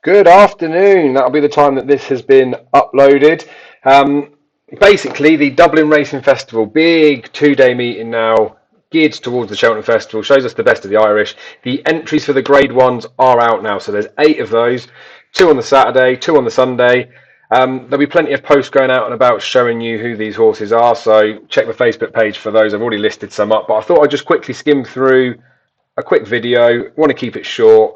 Good afternoon. That'll be the time that this has been uploaded. Um, Basically, the Dublin Racing Festival, big 2 day meeting now, geared towards the Cheltenham Festival, shows us the best of the Irish. The entries for the Grade 1s are out now, so there's 8 of those, 2 on the Saturday, 2 on the Sunday. There'll be plenty of posts going out and about showing you who these horses are, so check the Facebook page for those. I've already listed some up, but I thought I'd just quickly skim through a quick video. Want to keep it short.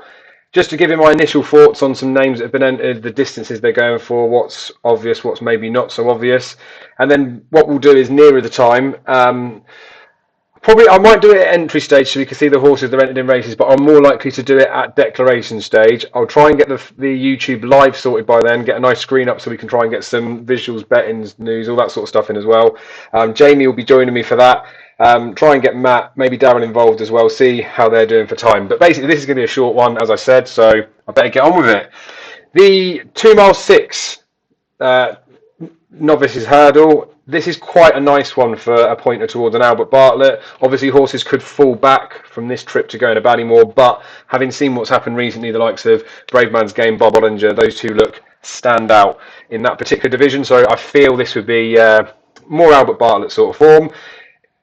Just to give you my initial thoughts on some names that have been entered, the distances they're going for, what's obvious, what's maybe not so obvious. And then what we'll do is nearer the time. Probably I might do it at entry stage so you can see the horses that are entered in races, but I'm more likely to do it at declaration stage. I'll try and get the YouTube live sorted by then, get a nice screen up so we can try and get some visuals, bettings, news, all that sort of stuff in as well. Jamie will be joining me for that. Try and get Matt, maybe Darren involved as well, see how they're doing for time. But basically this is going to be a short one, as I said, so I better get on with it. The 2 mile 6 novices hurdle. This is quite a nice one for a pointer towards an Albert Bartlett. Obviously, horses could fall back from this trip to go into Ballymore, but having seen what's happened recently, the likes of Brave Man's Game, Bob Ollinger, those two look stand out in that particular division. So I feel this would be more Albert Bartlett sort of form.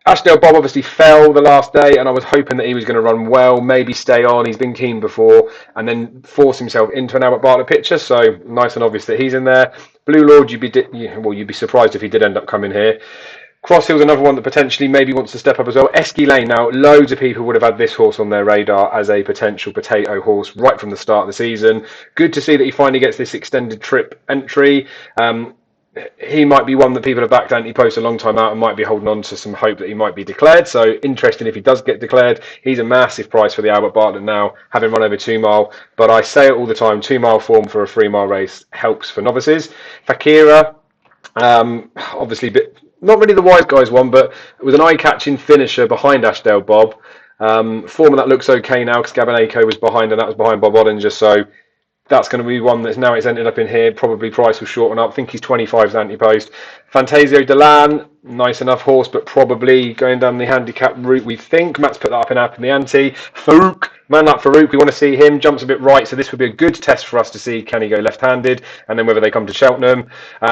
Ashdale Bob obviously fell the last day, and I was hoping that he was going to run well, maybe stay on. He's been keen before, and then force himself into an Albert Bartlett picture. So nice and obvious that he's in there. Blue Lord, you'd be surprised if he did end up coming here. Cross Hill's another one that potentially maybe wants to step up as well. Esky Lane, now loads of people would have had this horse on their radar as a potential potato horse right from the start of the season. Good to see that he finally gets this extended trip entry. He might be one that people have backed anti-post a long time out and might be holding on to some hope that he might be declared. So interesting if he does get declared. He's a massive price for the Albert Bartlett now, having run over 2 mile. But I say it all the time, 2 mile form for a 3 mile race helps for novices. Fakira, obviously, not really the wise guys one, but it was an eye-catching finisher behind Ashdale Bob. Form of that looks okay now because Gabaneko was behind and that was behind Bob Ollinger. So that's going to be one that's now it's ended up in here. Probably price will shorten up. I think he's 25's anti-post. Fantasio Delan, nice enough horse, but probably going down the handicap route, we think. Matt's put that up in the ante. Farouk, man like Farouk, we want to see him. Jumps a bit right, so this would be a good test for us to see can he go left-handed, and then whether they come to Cheltenham.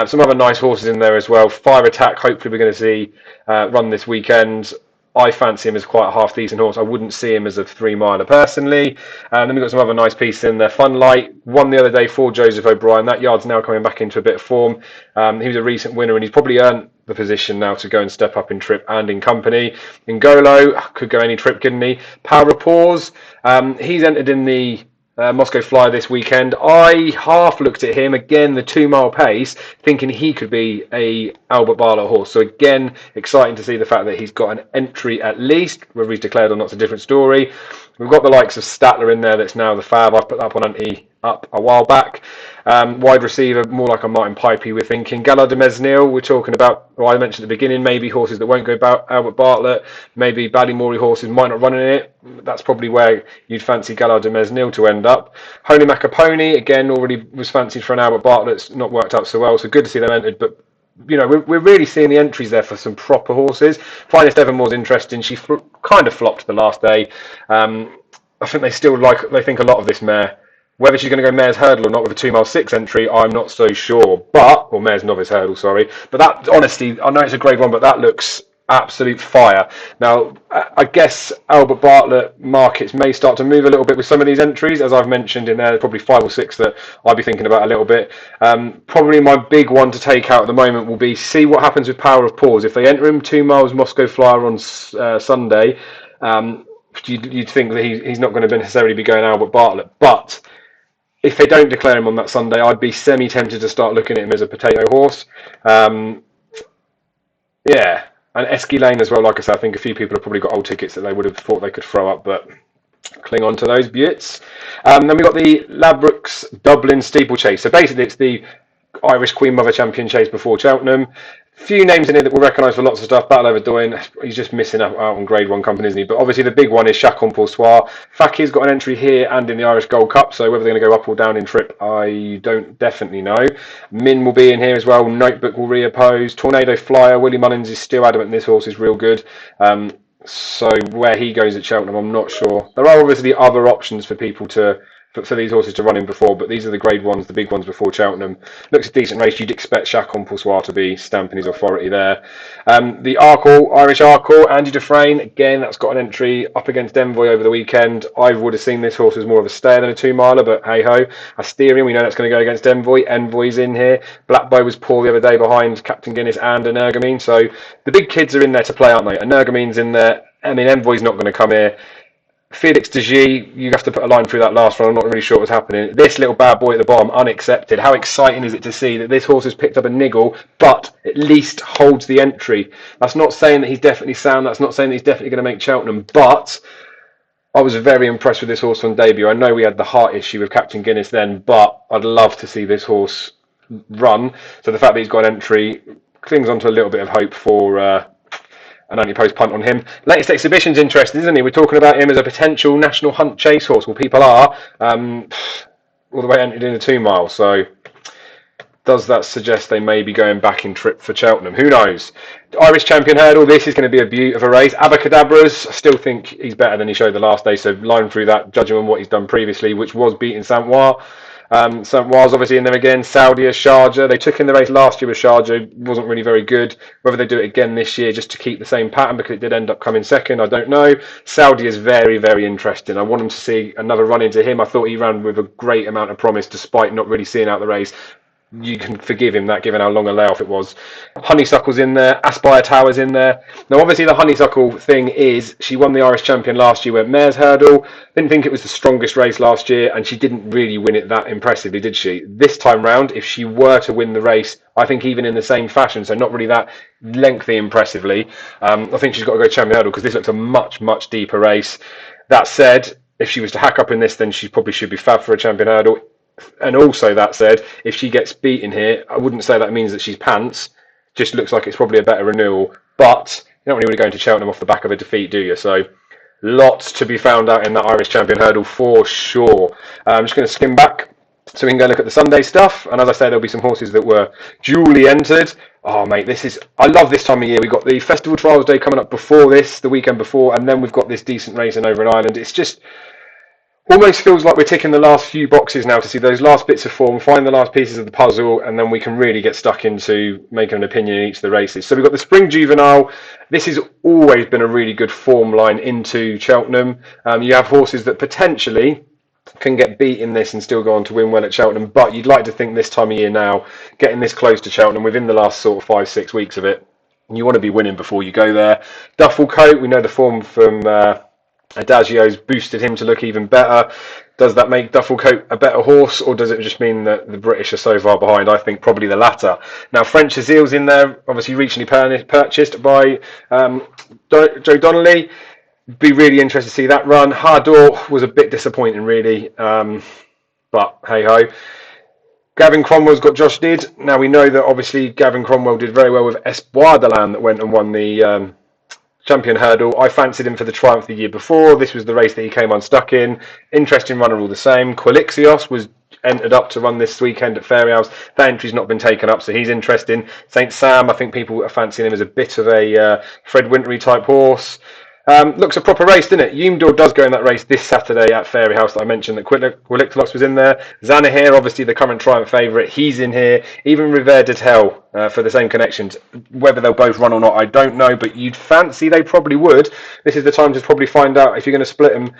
Some other nice horses in there as well. Fire Attack, hopefully we're going to see run this weekend. I fancy him as quite a half-decent horse. I wouldn't see him as a 3 miler personally. And then we've got some other nice pieces in there. Funlight won the other day for Joseph O'Brien. That yard's now coming back into a bit of form. He was a recent winner and he's probably earned the position now to go and step up in trip and in company. Ngolo could go any trip, couldn't he? Power of Pause. He's entered in the Moscow Flyer this weekend. I half looked at him again, the 2 mile pace, thinking he could be a Albert Bartlett horse. So again, exciting to see the fact that he's got an entry at least. Whether he's declared or not's a different story. We've got the likes of Statler in there. That's now the Fab. I put that up on Anti up a while back. Wide receiver, more like a Martin Pipey, we're thinking. Gallard de Mesnil, we're talking about, well, I mentioned at the beginning, maybe horses that won't go about Albert Bartlett, maybe Ballymore horses might not run in it. That's probably where you'd fancy Gallard de Mesnil to end up. Holy Macaponi, again, already was fancied for an Albert Bartlett. It's not worked out so well, so good to see them entered, but you know, we're really seeing the entries there for some proper horses. Finest Evermore's interesting. She kind of flopped the last day. I think they think a lot of this mare. Whether she's going to go Mare's Hurdle or not with a 2 mile 6 entry, I'm not so sure. Or Mare's Novice Hurdle, sorry. But that, honestly, I know it's a grade 1, but that looks absolute fire. Now, I guess Albert Bartlett markets may start to move a little bit with some of these entries. As I've mentioned in there, probably 5 or 6 that I'll be thinking about a little bit. Probably my big one to take out at the moment will be see what happens with Power of Pause. If they enter him 2 miles Moscow Flyer on Sunday, you'd think that he's not going to necessarily be going Albert Bartlett. But if they don't declare him on that Sunday, I'd be semi-tempted to start looking at him as a potato horse. Yeah, and Esky Lane as well. Like I said, I think a few people have probably got old tickets that they would have thought they could throw up, but cling on to those buttes. Then we've got the Ladbrokes Dublin Steeplechase. So basically it's the Irish Queen Mother Champion Chase before Cheltenham. Few names in here that we'll recognise for lots of stuff. Battle over Doyen, he's just missing out on grade 1 company, isn't he? But obviously the big one is Chacon Poursoir. Fakir's got an entry here and in the Irish Gold Cup, so whether they're going to go up or down in trip, I don't definitely know. Min will be in here as well. Notebook will reoppose. Tornado Flyer, Willie Mullins is still adamant this horse is real good. So where he goes at Cheltenham, I'm not sure. There are obviously other options for people to for these horses to run in before, but these are the grade ones, the big ones before Cheltenham. Looks a decent race. You'd expect Chacon Poussoir to be stamping his authority there. The Arkle, Irish Arkle, Andy Dufresne, again, that's got an entry up against Envoy over the weekend. I would have seen this horse as more of a stayer than a 2-miler, but hey-ho. Asterion, we know that's going to go against Envoy. Envoy's in here. Blackbow was poor the other day behind Captain Guinness and Energumene, so the big kids are in there to play, aren't they? Energumene's in there. I mean, Envoy's not going to come here. Felix de G, you have to put a line through that last one. I'm not really sure what's happening. This little bad boy at the bottom, unaccepted. How exciting is it to see that this horse has picked up a niggle, but at least holds the entry? That's not saying that he's definitely sound. That's not saying that he's definitely going to make Cheltenham, but I was very impressed with this horse on debut. I know we had the heart issue with Captain Guinness then, but I'd love to see this horse run. So the fact that he's got an entry clings onto a little bit of hope for an anti-post punt on him. Latest exhibition's interesting, isn't he? We're talking about him as a potential national hunt chase horse. Well, people are. All the way entered in a 2-mile. So does that suggest they may be going back in trip for Cheltenham? Who knows? Irish Champion Hurdle. This is going to be a beaut of a race. Abacadabras. I still think he's better than he showed the last day. So line through that, judging on what he's done previously, which was beating Saint-Ouen. Saint-Oien's obviously in there again. Saudi Sharjah. They took in the race last year with Sharjah. Wasn't really very good. Whether they do it again this year just to keep the same pattern, because it did end up coming second, I don't know. Saudi is very, very interesting. I want them to see another run into him. I thought he ran with a great amount of promise despite not really seeing out the race. You can forgive him that, given how long a layoff it was. Honeysuckle's in there. Aspire Tower's in there. Now, obviously, the Honeysuckle thing is she won the Irish Champion last year, went Mares Hurdle. Didn't think it was the strongest race last year, and she didn't really win it that impressively, did she? This time round, if she were to win the race, I think even in the same fashion, so not really that lengthy impressively, I think she's got to go Champion Hurdle, because this looks a much, much deeper race. That said, if she was to hack up in this, then she probably should be fab for a Champion Hurdle. And also, that said, if she gets beaten here, I wouldn't say that means that she's pants. Just looks like it's probably a better renewal. But you don't really want to go into Cheltenham off the back of a defeat, do you? So lots to be found out in that Irish Champion Hurdle for sure. I'm just going to skim back so we can go look at the Sunday stuff. And as I say, there'll be some horses that were duly entered. Oh, mate, I love this time of year. We've got the Festival Trials Day coming up before this, the weekend before, and then we've got this decent racing over in Ireland. It's just almost feels like we're ticking the last few boxes now to see those last bits of form, find the last pieces of the puzzle, and then we can really get stuck into making an opinion in each of the races. So we've got the Spring Juvenile. This has always been a really good form line into Cheltenham. You have horses that potentially can get beat in this and still go on to win well at Cheltenham, but you'd like to think this time of year now, getting this close to Cheltenham within the last sort of 5-6 weeks of it, you want to be winning before you go there. Duffel Coat, we know the form from Adagio's boosted him to look even better. Does that make Duffel Coat a better horse, or does it just mean that the British are so far behind? I think probably the latter. Now, French Azile's in there, obviously recently purchased by Joe Donnelly. Be really interested to see that run. Hardor was a bit disappointing, really, but hey-ho. Gavin Cromwell's got Josh Did. Now, we know that obviously Gavin Cromwell did very well with Espoir de Land that went and won the Champion Hurdle. I fancied him for the Triumph the year before. This was the race that he came unstuck in. Interesting runner all the same. Quilixios was entered up to run this weekend at Fairyhouse. That entry's not been taken up, so he's interesting. St. Sam, I think people are fancying him as a bit of a Fred Wintery type horse. Looks a proper race, didn't it? Yumdor does go in that race this Saturday at Fairyhouse that I mentioned that Quilixios was in there. Zanahir, obviously the current Triumph favourite, he's in here. Even Revere de Tel for the same connections. Whether they'll both run or not, I don't know, but you'd fancy they probably would. This is the time to probably find out if you're going to split them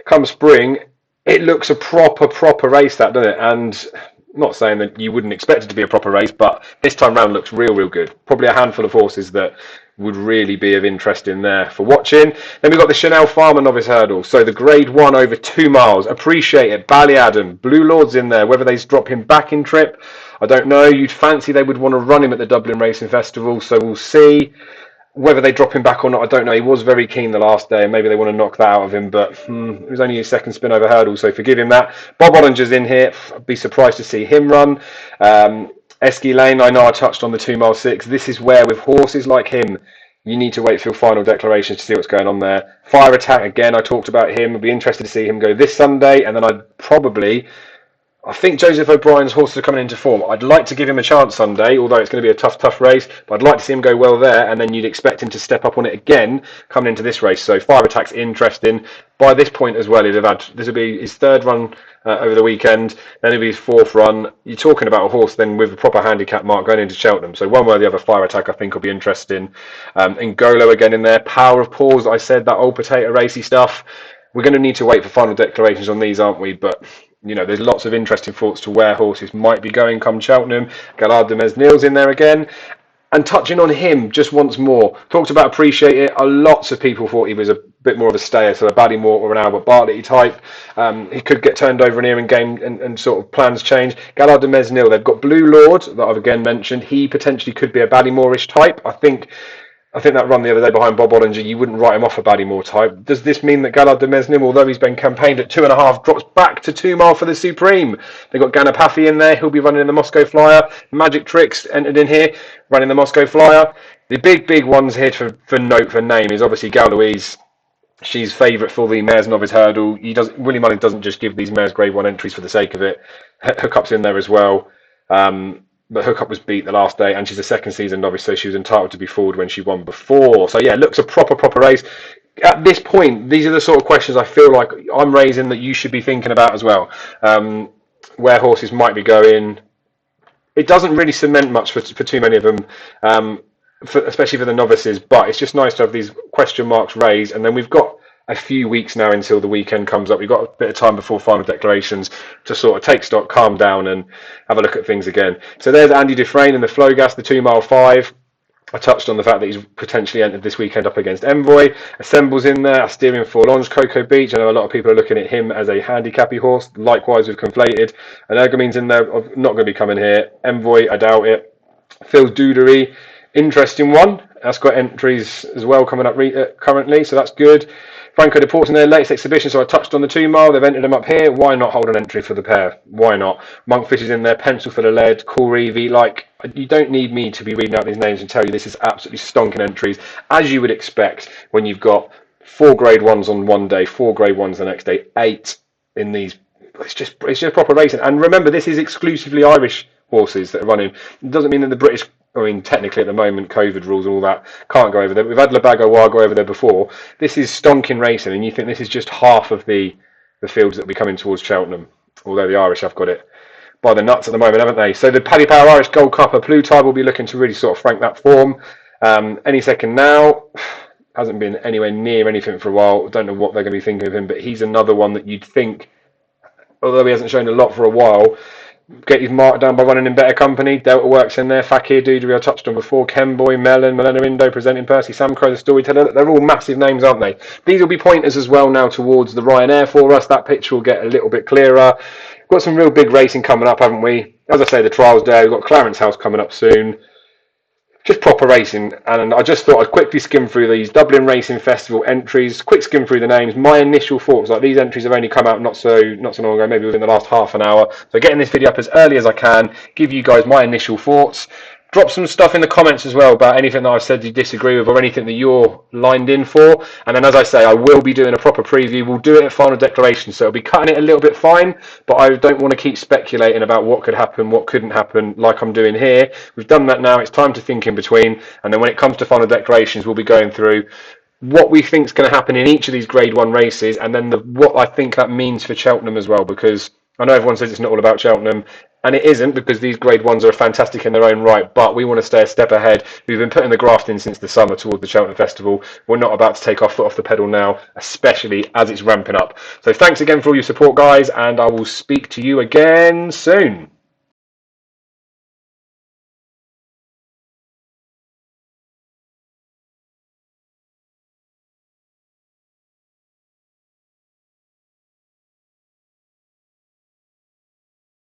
come spring. It looks a proper race, that, doesn't it? And not saying that you wouldn't expect it to be a proper race, but this time round looks real good. Probably a handful of horses that would really be of interest in there for watching. Then we've got the Chanel Farmer Novice Hurdle. So the grade 1 over 2 miles. Appreciate it. Ballyadam. Blue Lord's in there. Whether they drop him back in trip, I don't know. You'd fancy they would want to run him at the Dublin Racing Festival, so we'll see. Whether they drop him back or not, I don't know. He was very keen the last day, and maybe they want to knock that out of him, but it was only his second spin over hurdle, so forgive him that. Bob Ollinger's in here. I'd be surprised to see him run. Esky Lane, I know I touched on the 2 mile 6. This is where, with horses like him, you need to wait for your final declarations to see what's going on there. Fire Attack, again, I talked about him. I'd be interested to see him go this Sunday, and then I'd probably I think Joseph O'Brien's horses are coming into form. I'd like to give him a chance Sunday, although it's going to be a tough race. But I'd like to see him go well there, and then you'd expect him to step up on it again coming into this race. So Fire Attack's interesting. By this point as well, this will be his third run over the weekend. Then it'll be his fourth run. You're talking about a horse then with a proper handicap mark going into Cheltenham. So one way or the other, Fire Attack I think will be interesting. And Golo again in there. Power of Pause. I said that old potato racy stuff. We're going to need to wait for final declarations on these, aren't we? But there's lots of interesting thoughts to where horses might be going come Cheltenham. Gallard de Mesnil's in there again. And touching on him just once more, talked about Appreciate It. Lots of people thought he was a bit more of a stayer, so a Ballymore or an Albert Bartlett type. He could get turned over in here in game and sort of plans change. Gallard de Mesnil, they've got Blue Lord that I've again mentioned. He potentially could be a Ballymore-ish type. I think that run the other day behind Bob Ollinger, you wouldn't write him off a Ballymore type. Does this mean that Gallard de Mesnim, although he's been campaigned at 2.5, drops back to 2 mile for the Supreme? They've got Ganapathy in there, he'll be running in the Moscow Flyer. Magic Tricks entered in here, running the Moscow Flyer. The big ones here for note for name is obviously Galoise. She's favourite for the Mares Novice Hurdle. Willie Mullins doesn't just give these Mares Grade 1 entries for the sake of it. Hookup's in there as well. But Hookup was beat the last day, and she's a second season novice, so she was entitled to be forward when she won before. So yeah, looks a proper race. At this point, these are the sort of questions I feel like I'm raising that you should be thinking about as well. Where horses might be going. It doesn't really cement much for too many of them, especially for the novices, but it's just nice to have these question marks raised, and then we've got a few weeks now until the weekend comes up. We've got a bit of time before final declarations to sort of take stock, calm down, and have a look at things again. So there's Andy Dufresne in the Flowgas, the 2 mile 5. I touched on the fact that he's potentially entered this weekend up against Envoy. Assembles in there, Asterion Forlonge, Cocoa Beach. I know a lot of people are looking at him as a handicappy horse. Likewise with Conflated. And Ergomine's in there, not going to be coming here. Envoy, I doubt it. Phil Dudery, interesting one. That's got entries as well coming up currently, so that's good. Franco Deport's in their latest exhibition, so I touched on the 2 mile. They've entered him up here. Why not hold an entry for the pair? Why not? Monkfish is in there. Pencil for the Lead. Cool Evie. You don't need me to be reading out these names and tell you this is absolutely stonking entries, as you would expect when you've got 4 grade 1s on one day, 4 grade 1s the next day, 8 in these. It's just proper racing. And remember, this is exclusively Irish horses that are running. It doesn't mean that the British, technically at the moment, COVID rules and all that, can't go over there. We've had Labago War go over there before. This is stonking racing, and you think this is just half of the fields that will be coming towards Cheltenham, although the Irish have got it by the nuts at the moment, haven't they? So the Paddy Power Irish Gold Cup, Plutide will be looking to really sort of frank that form. Any second now. Hasn't been anywhere near anything for a while. Don't know what they're going to be thinking of him, but he's another one that you'd think, although he hasn't shown a lot for a while, get his mark down by running in better company. Delta Works in there, Fakir Dudery I touched on before, Kenboy, Melon, Milena Indo presenting Percy, Sam Crow the Storyteller. They're all massive names, aren't they? These will be pointers as well now towards the Ryanair for us. That picture will get a little bit clearer. Got some real big racing coming up, haven't we? As I say, the trials day. We've got Clarence House coming up soon. Just proper racing, and I just thought I'd quickly skim through these Dublin Racing Festival entries, quick skim through the names. My initial thoughts, these entries have only come out not so long ago, maybe within the last half an hour. So getting this video up as early as I can, give you guys my initial thoughts. Drop some stuff in the comments as well about anything that I've said you disagree with or anything that you're lined in for. And then, as I say, I will be doing a proper preview. We'll do it at final declaration, so I'll be cutting it a little bit fine, but I don't want to keep speculating about what could happen, what couldn't happen, like I'm doing here. We've done that now. It's time to think in between. And then when it comes to final declarations, we'll be going through what we think is going to happen in each of these Grade 1 races, and then what I think that means for Cheltenham as well, because I know everyone says it's not all about Cheltenham, and it isn't, because these Grade 1s are fantastic in their own right, but we want to stay a step ahead. We've been putting the graft in since the summer towards the Cheltenham Festival. We're not about to take our foot off the pedal now, especially as it's ramping up. So thanks again for all your support, guys, and I will speak to you again soon.